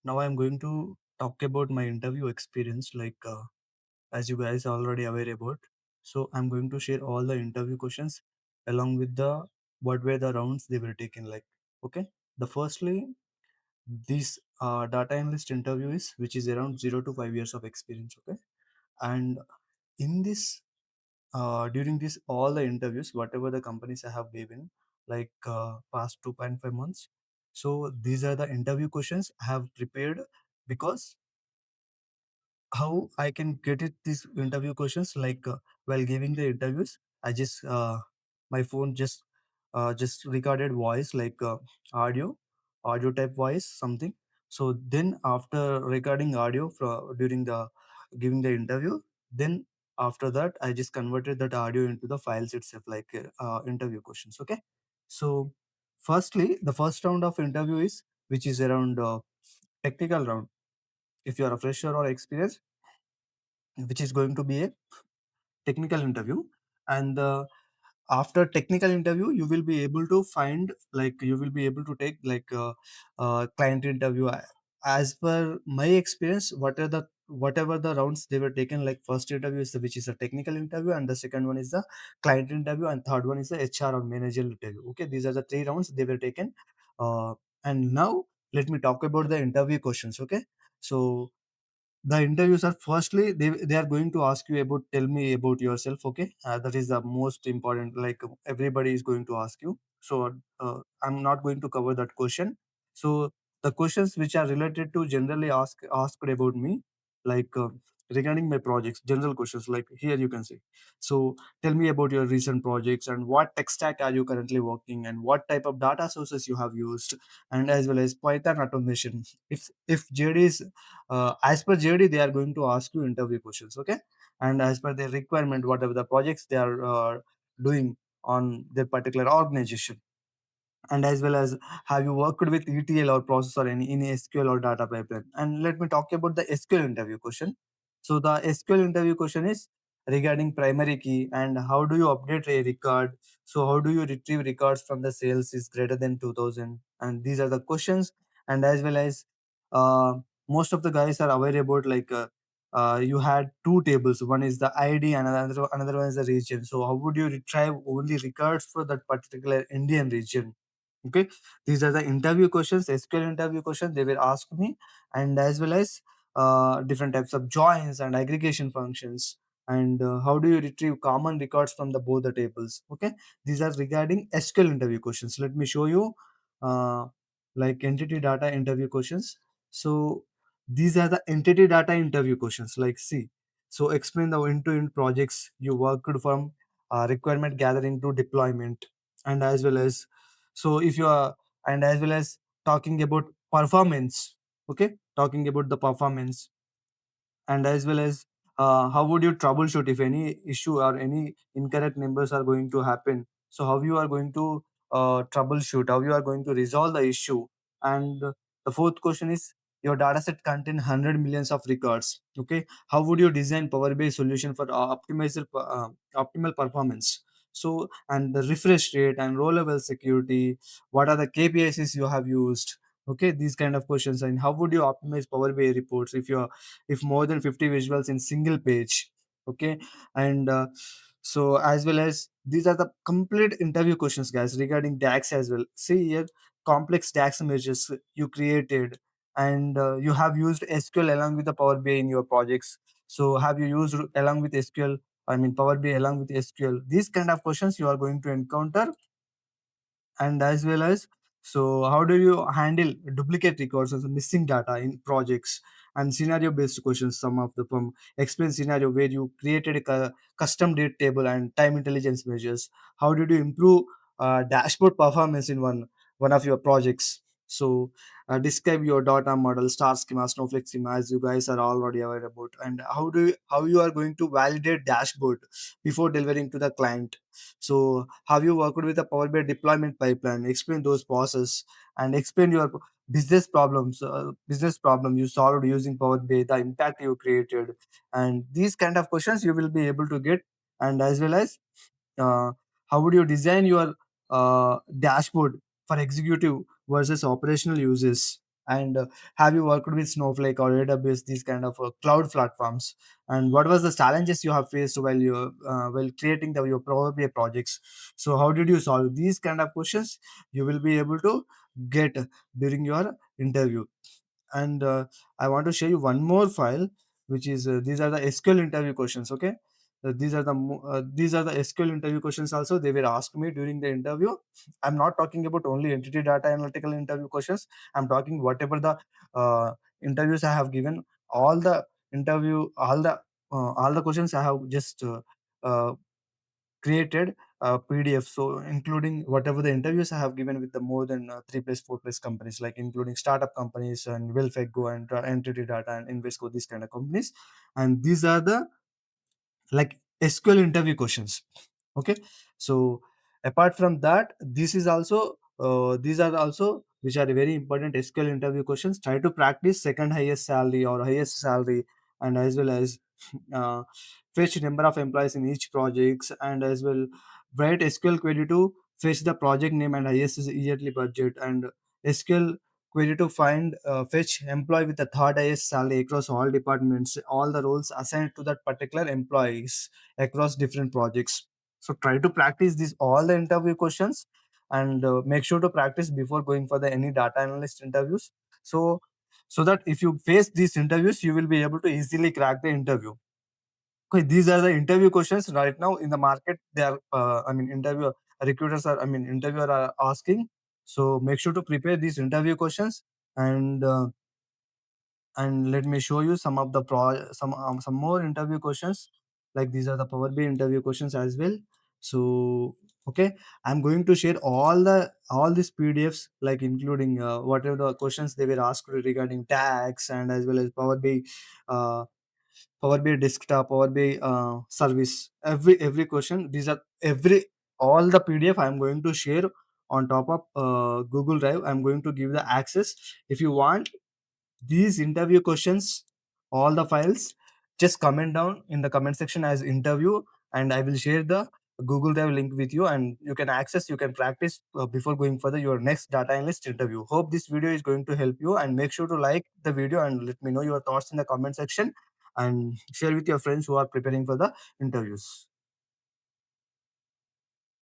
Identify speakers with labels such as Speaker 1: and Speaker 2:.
Speaker 1: Now I'm going to talk about my interview experience, as you guys are already aware about. So I'm going to share all the interview questions along with the what were the rounds they were taken. Okay, the firstly, this data analyst interview is which is around 0 to 5 years of experience. Okay, and in this during this all the interviews, whatever the companies I have given, past 2.5 months. So these are the interview questions I have prepared because how I can get it these interview questions while giving the interviews, I just my phone just recorded voice audio, audio type voice something. So then after recording audio during the giving the interview, then after that I just converted that audio into the files itself interview questions. Okay, so firstly the first round of interview is which is around technical round. If you are a fresher or experienced, which is going to be a technical interview, and after technical interview you will be able to find you will be able to take client interview. As per my experience, whatever the rounds they were taken, like first interview is which is a technical interview, and the second one is the client interview, and third one is the HR or manager interview. Okay, these are the three rounds they were taken. And now let me talk about the interview questions. Okay, so the interviews are firstly they are going to ask you about tell me about yourself. Okay, that is the most important, everybody is going to ask you. So I'm not going to cover that question. So the questions which are related to generally asked about me, like regarding my projects, general questions, like here you can see. So tell me about your recent projects and what tech stack are you currently working and what type of data sources you have used, and as well as Python automation. If JD is as per JD, they are going to ask you interview questions. Okay, and as per their requirement, whatever the projects they are doing on their particular organization, and as well as have you worked with ETL or process or any SQL or data pipeline. And let me talk about the SQL interview question. So the SQL interview question is regarding primary key and how do you update a record. So how do you retrieve records from the sales is greater than 2000, and these are the questions. And as well as uh, most of the guys are aware about you had two tables, one is the ID and another one is the region. So how would you retrieve only records for that particular Indian region? Okay, these are the interview questions, SQL interview questions they will ask me, and as well as different types of joins and aggregation functions, and how do you retrieve common records from the both the tables. Okay, these are regarding SQL interview questions. Let me show you uh, entity data interview questions. So these are the entity data interview questions. Like, see, so explain the end-to-end projects you worked from requirement gathering to deployment, and as well as so if you are and as well as talking about performance. Okay, talking about the performance, and as well as how would you troubleshoot if any issue or any incorrect numbers are going to happen. So how you are going to troubleshoot, how you are going to resolve the issue. And the fourth question is your data set contain 100 millions of records. Okay, how would you design Power BI solution for optimal performance. So, and the refresh rate and row level security, what are the KPIs you have used. Okay, these kind of questions. And how would you optimize Power BI reports if more than 50 visuals in single page. Okay, and so as well as these are the complete interview questions, guys, regarding DAX as well. See here, complex DAX images you created, and you have used SQL along with the Power BI in your projects. So have you used along with SQL, I mean Power BI along with SQL? These kind of questions you are going to encounter. And as well as, so how do you handle duplicate records and missing data in projects? And scenario based questions, some of the from explain scenario where you created a custom date table and time intelligence measures. How did you improve dashboard performance in one of your projects? So describe your data model, star schema, snowflake schema, as you guys are already aware about. And how you are going to validate dashboard before delivering to the client. So have you worked with a Power BI deployment pipeline? Explain those process and explain your business problem you solved using Power BI, the impact you created, and these kind of questions you will be able to get. And as well as uh, how would you design your dashboard for executive versus operational uses? And have you worked with Snowflake or AWS, these kind of cloud platforms? And what was the challenges you have faced while you while creating your Power BI projects? So how did you solve these kind of questions? You will be able to get during your interview. And I want to show you one more file, which is these are the SQL interview questions. Okay, these are the SQL interview questions. Also, they were asked me during the interview. I'm not talking about only entity data analytical interview questions. I'm talking whatever the interviews I have given, all the interview, all the questions I have just uh, created PDF. So including whatever the interviews I have given with the more than three plus four plus companies, like including startup companies and Wilfego and Entity Data and Invesco, these kind of companies. And these are the like SQL interview questions. Okay, so apart from that, this is also these are also which are very important SQL interview questions. Try to practice second highest salary or highest salary, and as well as uh, fetch number of employees in each projects, and as well write SQL query to fetch the project name and highest yearly budget, and SQL query to find fetch employee with the third highest salary across all departments, all the roles assigned to that particular employees across different projects. So try to practice these all the interview questions, and make sure to practice before going for the any data analyst interviews. So so that if you face these interviews, you will be able to easily crack the interview. Okay, these are the interview questions right now in the market. They are, interview recruiters are, interviewer are asking. So make sure to prepare these interview questions, and let me show you some of the some more interview questions. Like these are the Power BI interview questions as well. So okay, I'm going to share all these PDFs, like including whatever the questions they were asked regarding tax, and as well as uh, Power BI desktop, Power BI service. Every question, these are every all the PDF I'm going to share on top of Google Drive. I'm going to give the access. If you want these interview questions, all the files, just comment down in the comment section as interview, and I will share the Google Drive link with you, and you can access, you can practice before going for your next data analyst interview. Hope this video is going to help you, and make sure to like the video and let me know your thoughts in the comment section, and share with your friends who are preparing for the interviews.